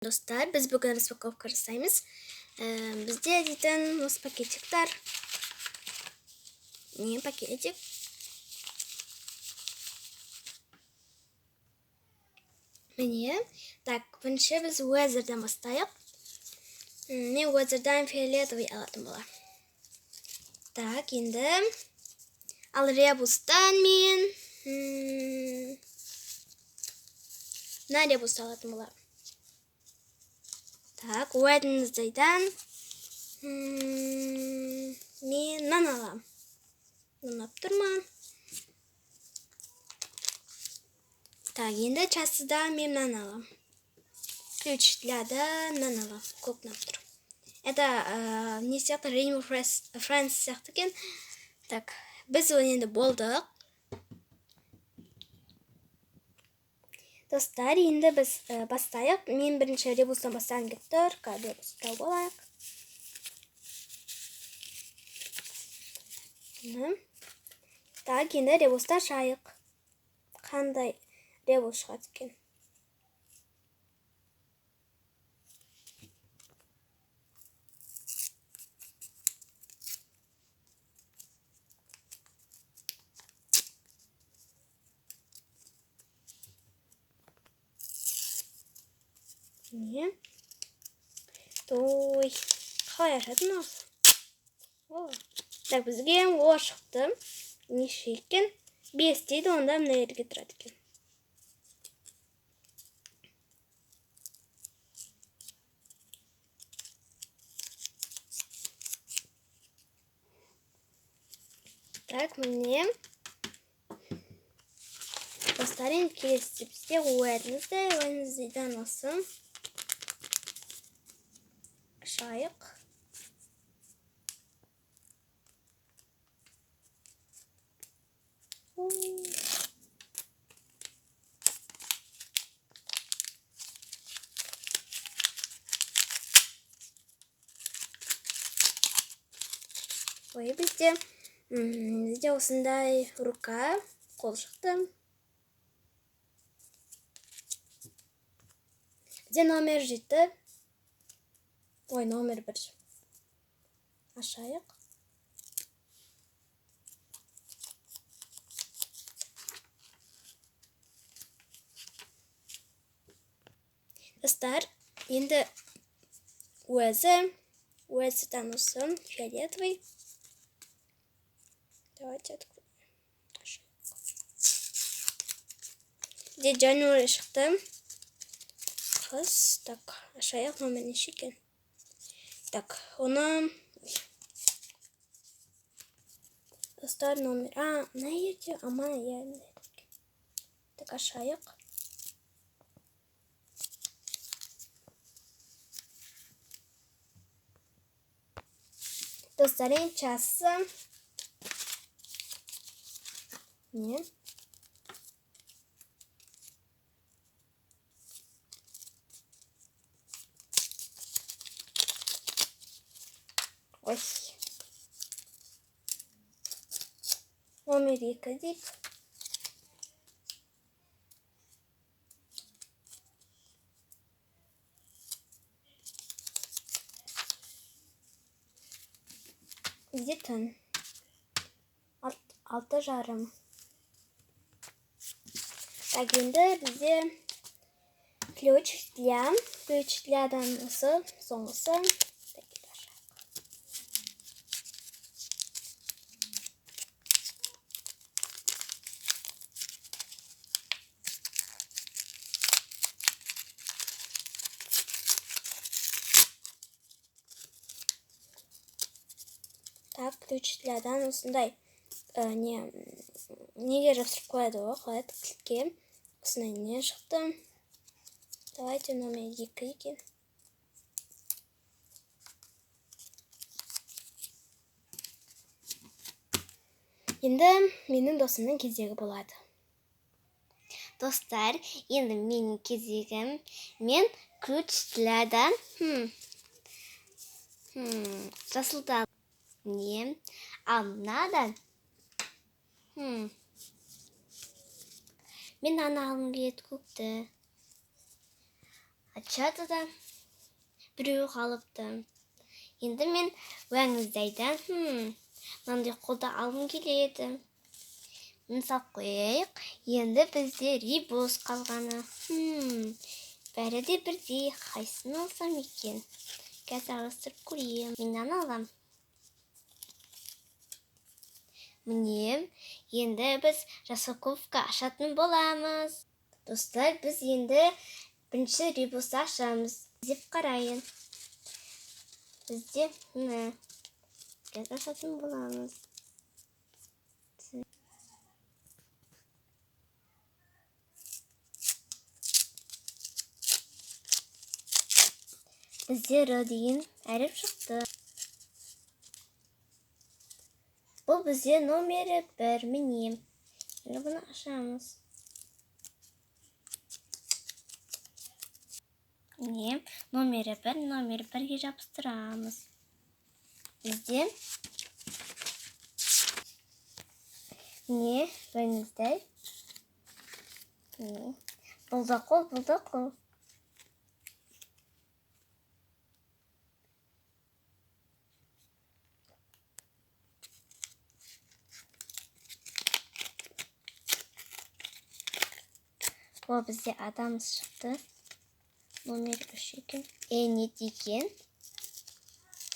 Достар, біз бүгін распаковка жасаймыз. Бізде дейтін осы пакетиктер. Не пакетик? Міне. Так, бірінші біз Уэзерден бастайық. Мен Уэзерден фиолетовый алатын болар. Так, енді ал Ребустан мен на Ребуст алатын болар. Так, Wednesday'den мен нан алам. Нанап тұрман. Так, енді часыда мен нан алам. Ключляда нан алам. Көкнап тұр. Это не сияқты Rainbow Friends сияқты кен. Так, біз оны енді болдық. Достар, енді біз бастайық. Мен бірінші Ребустан бастан кеттір. Ребустан болайық. Так, енді Ребустан шайық. Қандай Ребус шығады екен. Не. Той. Қалай ашатын осы? Так, бізге о шықты. Неше екен? 5 дейді, онда мына жерге тұрады екен. Так, міне. Достарым келесі бізде Wednesday'дан осы. Шайық. Ой, бізде осындай рука, қол шықты. Бізде номер 7. Ой, номер 1. Ашайық. Достар, енді Уэзерден осы фиолетовый. Давайте откроем. Где January шықты. Қыз. Так, ашайық номер неше екен. Так, оны... Достар номер... на ерде? Аман ерде. Так, ашайық. Достарын часы. Не. Ой. Номер 2 дейді. Бізде түн. 6:30. Так, енді бізде ключлядан осы, соңғысы. Так, ключлядан осындай неге жапсырып қояды ғой, қояды клипке. Осындай не шықты. Давайте номер 2 екен. Енді менің досымның кезегі болады. Достар, енді менің кезегім. Мен ключлядан жасылдан не? Ал мынадан мен ана алғым келеді көкті. Açады да. Біреу қалыпты. Енді мен өңіздейден мынандай қолда алғым келеді. Мысал қойайық. Енді бізде рибос қалғаны. Бәрі де бірдей. Қайсын алсам екен? Қазір ағыстырып көрейін. Мен алам. Міне, енді біз распаковка ашатын боламыз. Достар, біз енді бірінші рибосты ашамыз. Деп қарайын. Бізде қазір ашатын боламыз. Бізде Р деген әріп шықты. Бұл бізде номері 1. Міне. Енді бұны ашамыз. Міне, номері 1, номері 1-ге жабыстырамыз. Бізде міне, өңіздей. Бұлда қол. Бұл бізде адамыз шықты. Номер 3 екен. Не деген?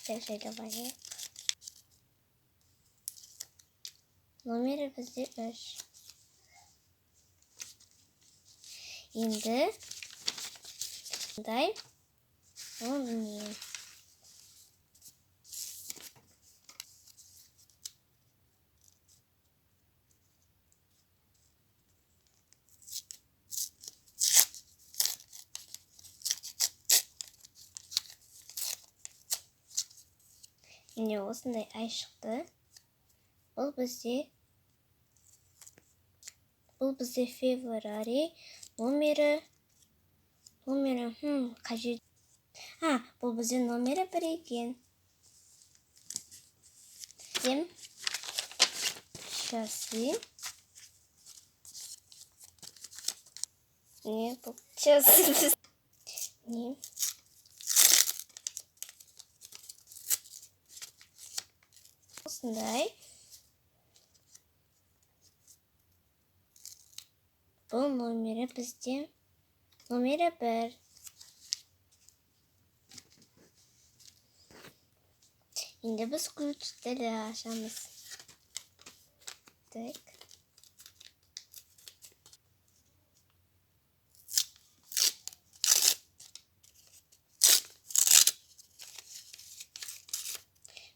Жайлап алайық. Номері бізде 3. Енді бұндай. Ол не? Міне осындай ай шықты. Бұл бізде феврари. Номері қажет. Бұл бізде номері 1 екен. Часы. Не, бұл часы. Не. Осындай. Бұл номері бізде номері 1. Енді біз ключті ашамыз. Так.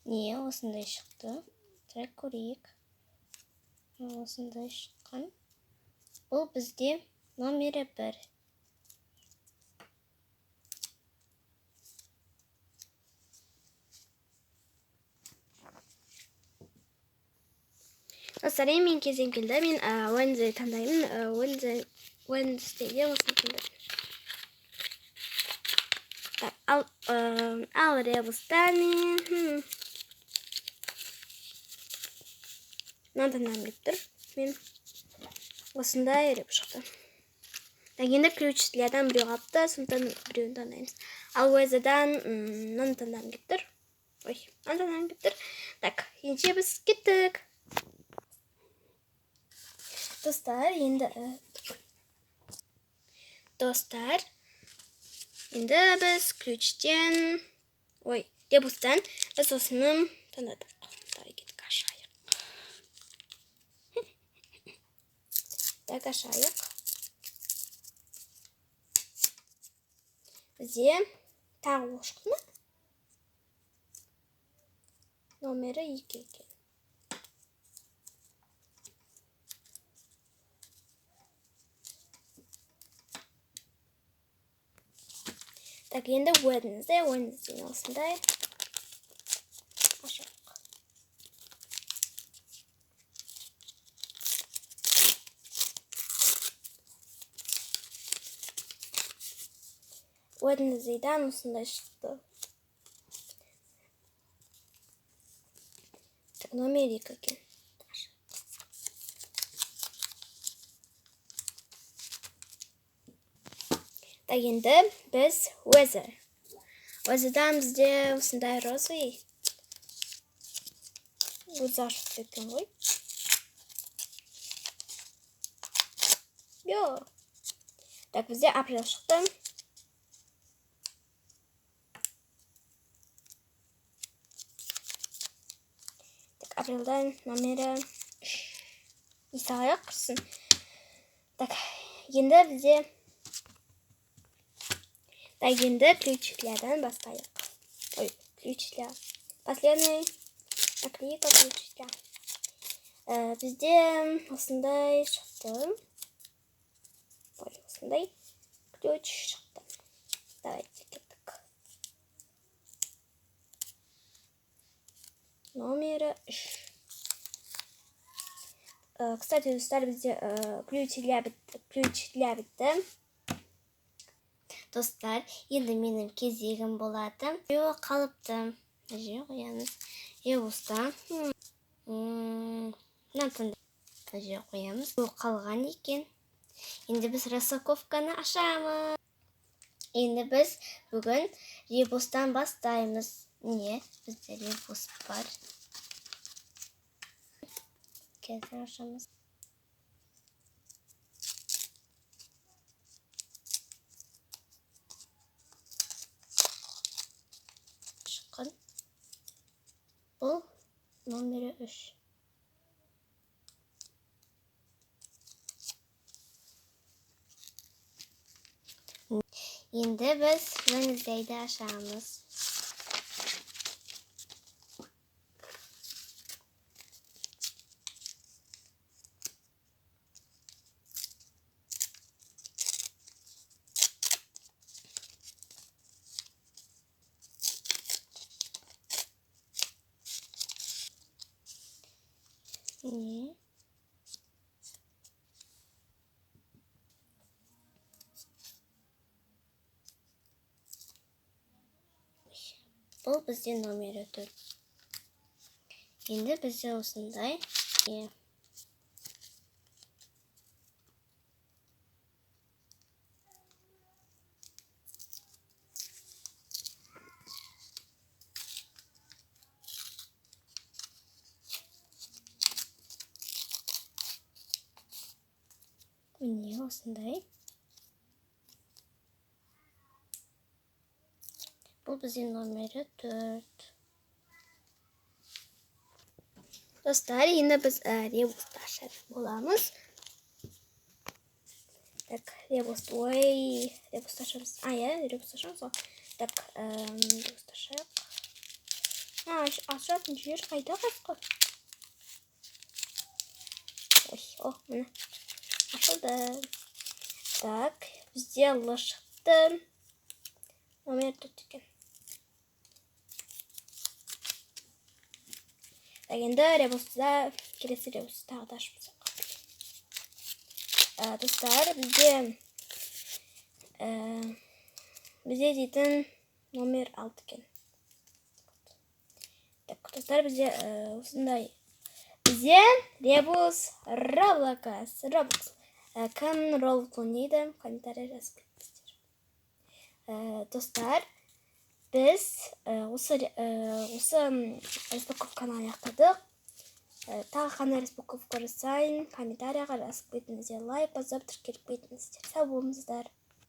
Не, осындай шықты. Так, көрейік. Осындай шыққан. Бұл бізде номері 1. Достар, мен кезем келді. Мен Wednesday таңдаймын. Wednesday'де осыны таңдаймын. Ал ребустар мен. Мынаны таңдап тұр. Мен осындай реп шықты. Енді ключтілерден біреу қалыпты, сондықтан біреуін таңдаймыз. Ал Wednesday'дан мынаны таңдап тұр. Ой, мынаны таңдап тұр. Так, енді біз кеттік. Достар, енді біз ключтен, ребустан біз осыны таңдадық. Так, ашайық. Бізде тағы ол шықты ма? Номері 2 екен. Так, енді Wednesday осындай. Ашайық. Wednesday'dan осындай шықты. Так, номер 2 екен. Да енді біз weather. Weather'дан бізде осындай розовый. Өзі ашып кеткен ғой. Йо. Так, бізде апрель шықты. Так, апрельдан номері 3. Исағаяқ құрсын. Так, енді бізде ключиктерден бастайық. Ой, ключиктер. Последний наклейка ключиктер. Бізде осындай шықты. Ой, осындай ключ шықты. Давайте кеттік. Номері 3. Кстати, достар, бізде ключиктер бітті. Достар, енді менің кезегім болады. Жоқ, қалыпты. Жоқ, қоямыз. Осыдан. Натында. Жоқ, қоямыз. Жоқ, қалған екен. Енді біз распаковканы ашамыз. Енді біз бүгін ребустан бастаймыз. Не? Бізде ребус бар. Қазір ашамыз. Бұл номері 3. Енді біз Wednesday'ді ашамыз. Не? Бұл бізде номері 4. Енді бізде осындай. Міне осындай. Бұл бізде номері 4. Достар, енді біз ребусты ашар боламыз. Так, ребусты ашамыз. Ребусты ашамыз. Так, ребусты ашайық. Ашатын жер қайда қасқы? Ой, міне. Ашылды. Так, бізде лошықты. Номер 4 екен. Енді ребусты келесі ребусты тағы да ашып. Достар, бізде дейтін номер 6 екен. Так, достар, бізде осындай. Бізде ребус Roblox. Кім Roblox ойнайды? Комментарий жазып кетіңіздер. Достар, біз осы распаковканы аяқтадық. Тағы қандай распаковка жасайын, комментарияға жазып кетіңіздер. Лайк басып тіркеліп кетіңіздер. Сау болыңыздар.